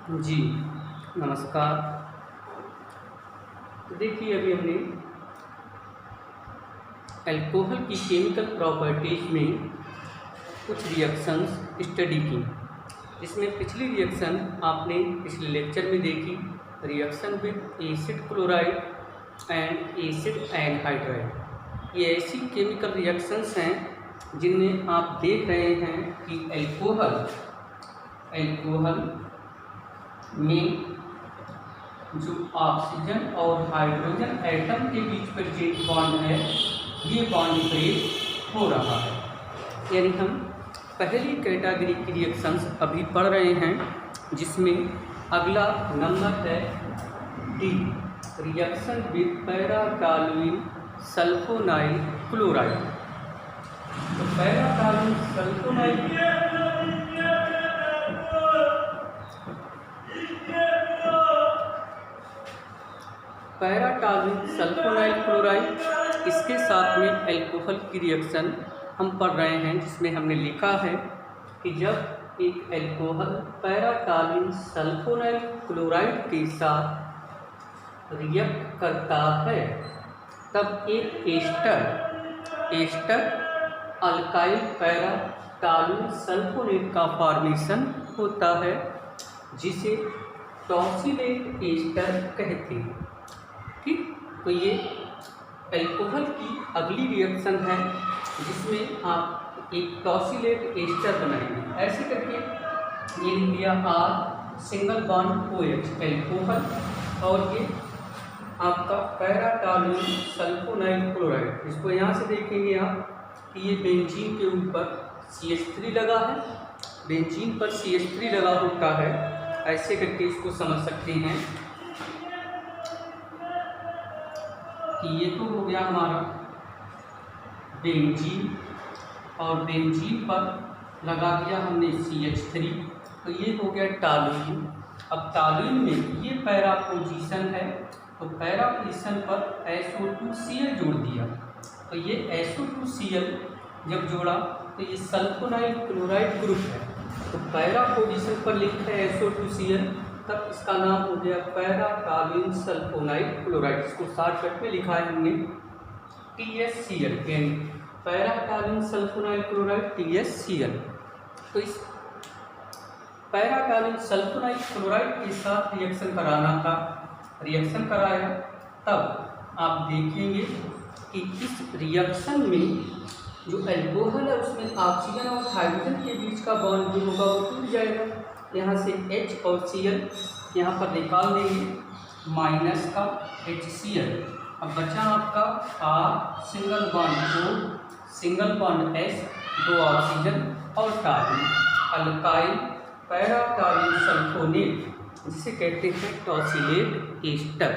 जी, नमस्कार। तो देखिए अभी हमने अल्कोहल की केमिकल प्रॉपर्टीज़ में कुछ रिएक्शंस स्टडी की, जिसमें पिछली रिएक्शन आपने पिछले लेक्चर में देखी, reaction with acid chloride and acid anhydride. ये ऐसी केमिकल रिएक्शंस हैं जिनमें आप देख रहे हैं कि अल्कोहल में जो ऑक्सीजन और हाइड्रोजन एटम के बीच पर जो बॉन्ड है, ये बॉन्ड ब्रेक हो रहा है। यानी हम पहली कैटेगरी की रिएक्शंस अभी पढ़ रहे हैं, जिसमें अगला नंबर है D, reaction with paratoluene sulphonyl chloride. तो पैराटॉल्यूइन सल्फोनाइल क्लोराइड, इसके साथ में अल्कोहल की रिएक्शन हम पढ़ रहे हैं, जिसमें हमने लिखा है कि जब एक अल्कोहल पैराटॉल्यूइन सल्फोनाइल क्लोराइड के साथ रिएक्ट करता है, तब एक एस्टर अल्काइल पैराटॉल्यूइन सल्फोनेट का फॉर्मेशन होता है, जिसे टॉसिलेट एस्टर कहते हैं। ठीक, तो ये अल्कोहल की अगली रिएक्शन है, जिसमें आप एक टॉसिलेट एस्टर बनाएंगे। ऐसे करके ये लिख लिया R single bond OH alcohol, और ये आपका पैराटॉल्यूइन सल्फोनाइल क्लोराइड। इसको यहाँ से देखेंगे आप कि ये बेंजीन के ऊपर CH3 लगा है, बेंजीन पर CH3 लगा होता है। ऐसे करके इसको समझ सकते हैं कि ये तो हो गया हमारा बेंजीन, और बेंजीन पर लगा दिया हमने CH3, तो ये हो गया टॉल्यूइन। अब टॉल्यूइन में ये पैरा पोजीशन है, तो पैरा पोजीशन पर SO2Cl जोड़ दिया, तो ये SO2Cl जब जोड़ा तो ये सल्फोनाइल क्लोराइड ग्रुप है। तो पैरा पोजीशन पर लिखा है SO2Cl, तब इसका नाम हो गया पैराटॉल्यूइन सल्फोनाइल क्लोराइड। इसको शॉर्टकट में लिखा है हमने TSCl, यानी पैराटॉल्यूइन सल्फोनाइल क्लोराइड TSCl। तो इस पैराटॉल्यूइन सल्फोनाइल क्लोराइड के साथ रिएक्शन कराना था, रिएक्शन कराया, तब आप देखेंगे कि इस रिएक्शन में जो अल्कोहल है उसमें ऑक्सीजन और हाइड्रोजन के बीच का बॉन्ड जो होगा वो टूट जाएगा। यहाँ से H और Cl यहाँ पर निकाल देंगे, माइनस का HCl। अब बचा आपका R single bond O single bond S, दो ऑक्सीजन और टॉल्यूइन, अल्काइल पैराटॉल्यूइन सल्फोनेट, जिसे कहते हैं टॉसिलेट एस्टर।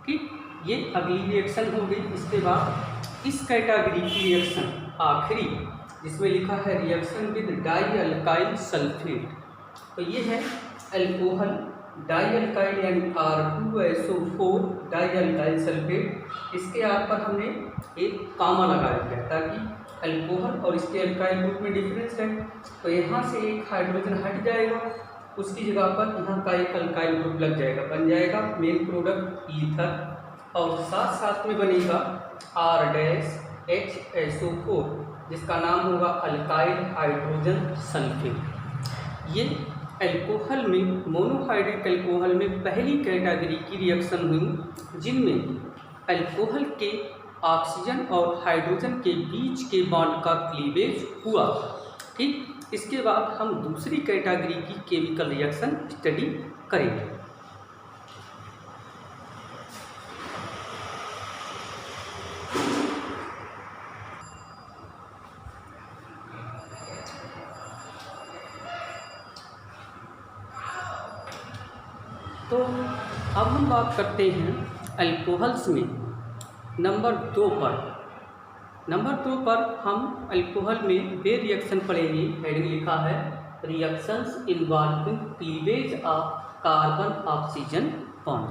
ठीक, ये अगली रिएक्शन हो गई। इसके बाद इस कैटेगरी की रिएक्शन आखिरी, जिसमें लिखा है reaction with die alkyl sulphate. तो ये है अल्कोहल डाई अल्काइल, यानी R2SO4 डाई अल्काइल सल्फेट। इसके आग पर हमने एक कामा लगाया गया ताकि अल्कोहल और इसके अल्काइल ग्रुप में डिफरेंस है। तो यहाँ से एक हाइड्रोजन हट जाएगा, उसकी जगह पर यहाँ का एक अल्काइल ग्रुप लग जाएगा, बन जाएगा मेन प्रोडक्ट ईथर, और साथ साथ में बनेगा R-HSO4, जिसका नाम होगा अल्काइल हाइड्रोजन सल्फेट। ये अल्कोहल में, मोनोहाइड्रिक अल्कोहल में पहली कैटेगरी की रिएक्शन हुई, जिनमें अल्कोहल के ऑक्सीजन और हाइड्रोजन के बीच के बॉन्ड का क्लीवेज हुआ। ठीक, इसके बाद हम दूसरी कैटेगरी की केमिकल रिएक्शन स्टडी करेंगे। तो अब हम बात करते हैं अल्कोहल्स में नंबर 2 पर। नंबर 2 पर हम अल्कोहल में वे रिएक्शन पढ़ेंगे। हेडिंग लिखा है reactions involving cleavage of carbon oxygen bond,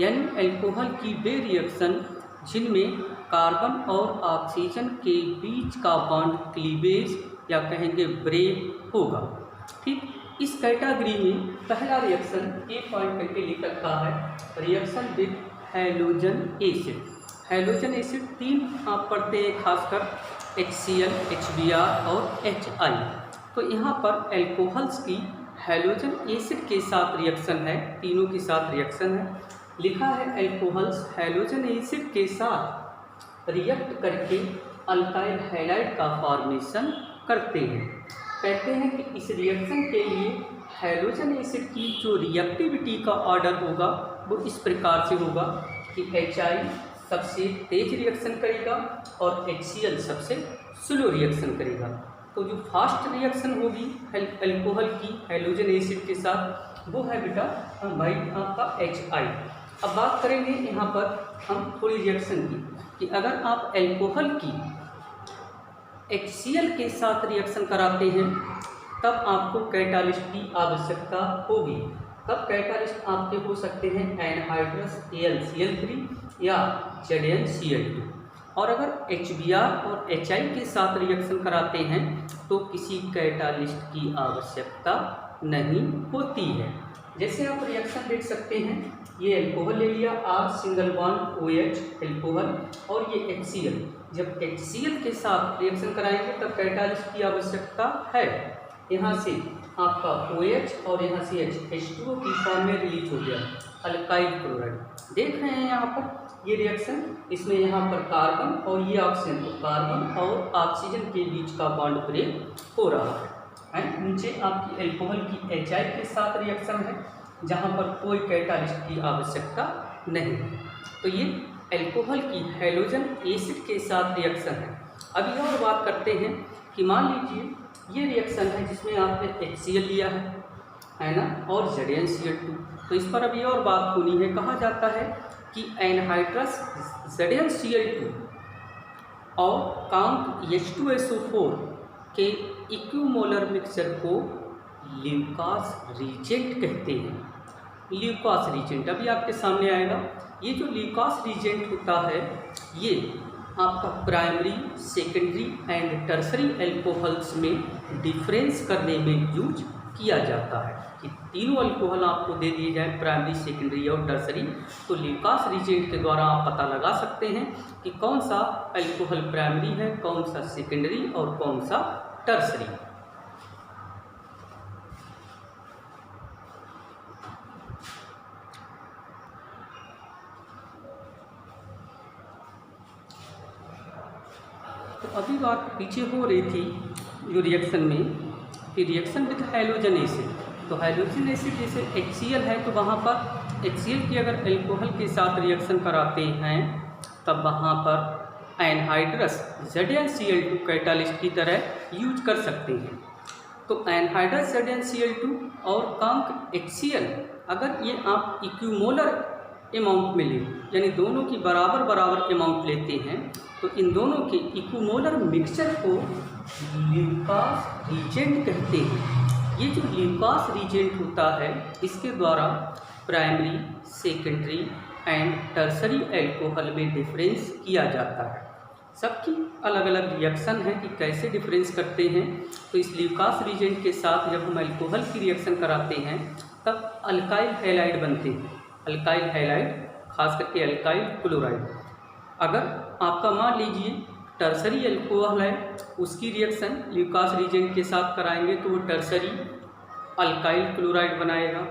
यानी अल्कोहल की वे रिएक्शन जिनमें कार्बन और ऑक्सीजन के बीच का बॉन्ड क्लीवेज या कहेंगे ब्रेक होगा। ठीक, इस कैटेगरी में पहला रिएक्शन ए पॉइंट करके लिख रखा है, reaction with halogen acid. Halogen acid 3 आप पढ़ते हैं खासकर HCl, HBr और HI। तो यहाँ पर एल्कोहल्स की हैलोजन एसिड के साथ रिएक्शन है, तीनों के साथ रिएक्शन है। लिखा है एल्कोहल्स हैलोजन एसिड के साथ रिएक्ट करके अल्काइल हैलाइड का फॉर्मेशन करते हैं। कहते हैं कि इस रिएक्शन के लिए हैलोजन एसिड की जो रिएक्टिविटी का ऑर्डर होगा वो इस प्रकार से होगा कि HI सबसे तेज रिएक्शन करेगा और HCl सबसे स्लो रिएक्शन करेगा। तो जो फास्ट रिएक्शन होगी अल्कोहल की हैलोजन एसिड के साथ वो है बेटा भाई आपका HI। अब बात करेंगे यहाँ पर हम थोड़ी रिएक्शन की कि अगर आप अल्कोहल की HCl के साथ रिएक्शन कराते हैं तब आपको कैटालिस्ट की आवश्यकता होगी। तब कैटालिस्ट आपके हो सकते हैं एनहाइड्रस AlCl3 या ZnCl2। और अगर HBr और HI के साथ रिएक्शन कराते हैं तो किसी कैटालिस्ट की आवश्यकता नहीं होती है। जैसे आप रिएक्शन देख सकते हैं, ये अल्कोहल ले लिया R single bond OH alcohol और ये HCl। जब HCl के साथ रिएक्शन कराएंगे तब कैटालिस्ट की आवश्यकता है। यहाँ से आपका OH और यहाँ से H2O की फॉर्म में रिलीज हो गया अल्काइल क्लोराइड। देख रहे हैं यहाँ पर ये रिएक्शन, इसमें यहाँ पर कार्बन और ये ऑक्सीजन, तो कार्बन और ऑक्सीजन के बीच का बॉन्ड ब्रेक हो रहा है। नीचे आपकी अल्कोहल की HI के साथ रिएक्शन है जहाँ पर कोई कैटालिस्ट की आवश्यकता नहीं। तो ये अल्कोहल की हैलोजन एसिड के साथ रिएक्शन है। अभी और बात करते हैं कि मान लीजिए ये रिएक्शन है जिसमें आपने HCl लिया है ना, और ZnCl2। तो इस पर अभी और बात होनी है। कहा जाता है कि एनहाइड्रस ZnCl2 और काउंट H2SO4 के इक्विमोलर मिक्सचर को ल्यूकास रीजेंट कहते हैं। ल्यूकास रीजेंट अभी आपके सामने आएगा। ये जो ल्यूकास रीजेंट होता है ये आपका primary, secondary and tertiary alcohols में डिफरेंस करने में यूज किया जाता है कि तीनों अल्कोहल आपको दे दिए जाए, प्राइमरी, सेकेंडरी और टर्सरी। तो ल्यूकास रीजेंट के द्वारा आप पता लगा सकते हैं कि कौन सा अल्कोहल प्राइमरी है, कौन सा सेकेंडरी और कौन सा टर्सरी। तो अभी बात पीछे हो रही थी जो रिएक्शन में कि रिएक्शन विद हैलोजन एसिड। तो हैलोजन एसिड जैसे HCl है तो वहाँ पर HCl की अगर अल्कोहल के साथ रिएक्शन कराते हैं तब वहाँ पर एनहाइड्रस ZnCl2 कैटालिस्ट की तरह यूज कर सकते हैं। तो एनहाइड्रस ZnCl2 और काउंट HCl अगर ये आप इक्विमोलर अमाउंट में लें, यानी दोनों की बराबर बराबर अमाउंट लेते हैं, तो इन दोनों के इक्विमोलर मिक्सचर को ल्यूकास रीजेंट कहते हैं। ये जो ल्यूकास रीजेंट होता है इसके द्वारा primary, secondary and tertiary alcohol में डिफरेंस किया जाता है। सबकी अलग अलग रिएक्शन है कि कैसे डिफरेंस करते हैं। तो इस ल्यूकास रीजेंट के साथ जब हम अल्कोहल की रिएक्शन कराते हैं तब अल्काइल हैलाइड बनते हैं। अल्काइल हैलाइड खास करके अल्काइल क्लोराइड। अगर आपका मान लीजिए टर्सरी अल्कोहल है, उसकी रिएक्शन ल्यूकास रीजेंट के साथ कराएंगे तो वो टर्सरी अल्काइल क्लोराइड बनाएगा,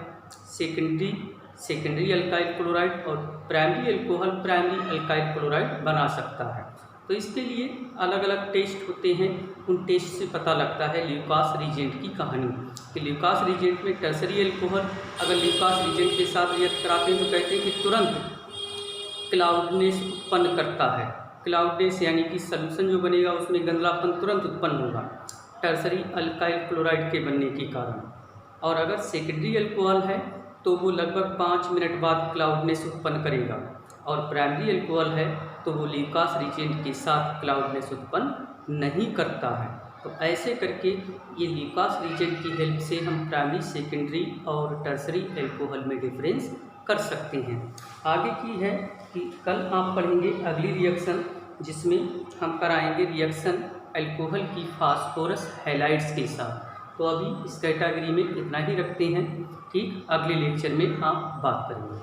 सेकेंडरी अल्काइल क्लोराइड, और primary alcohol primary alkyl chloride बना सकता है। तो इसके लिए अलग अलग टेस्ट होते हैं, उन टेस्ट से पता लगता है ल्यूकास रीजेंट की कहानी कि ल्यूकास रीजेंट में टर्सरी अल्कोहल अगर ल्यूकास रीजेंट के साथ रिएक्ट कराते हैं तो कहते हैं कि तुरंत क्लाउडनेस उत्पन्न करता है। क्लाउडनेस यानी कि सॉल्यूशन जो बनेगा उसमें गंधलापन तुरंत उत्पन्न होगा टर्सरी अल्काइल क्लोराइड के बनने के कारण। और अगर सेकेंडरी अल्कोहल है तो वो लगभग 5 मिनट बाद क्लाउडनेस उत्पन्न करेगा, और प्राइमरी अल्कोहल है तो वो ल्यूकास रीजेंट के साथ क्लाउडनेस उत्पन्न नहीं करता है। तो ऐसे करके ये ल्यूकास रीजेंट की हेल्प से हम प्राइमरी, सेकेंडरी और टर्सरी अल्कोहल में डिफरेंस कर सकते हैं। आगे की है कि कल आप पढ़ेंगे अगली रिएक्शन जिसमें हम कराएंगे रिएक्शन अल्कोहल की फास्फोरस हैलाइड्स के साथ। तो अभी इस कैटेगरी में इतना ही रखते हैं। ठीक, अगले लेक्चर में आप बात करेंगे।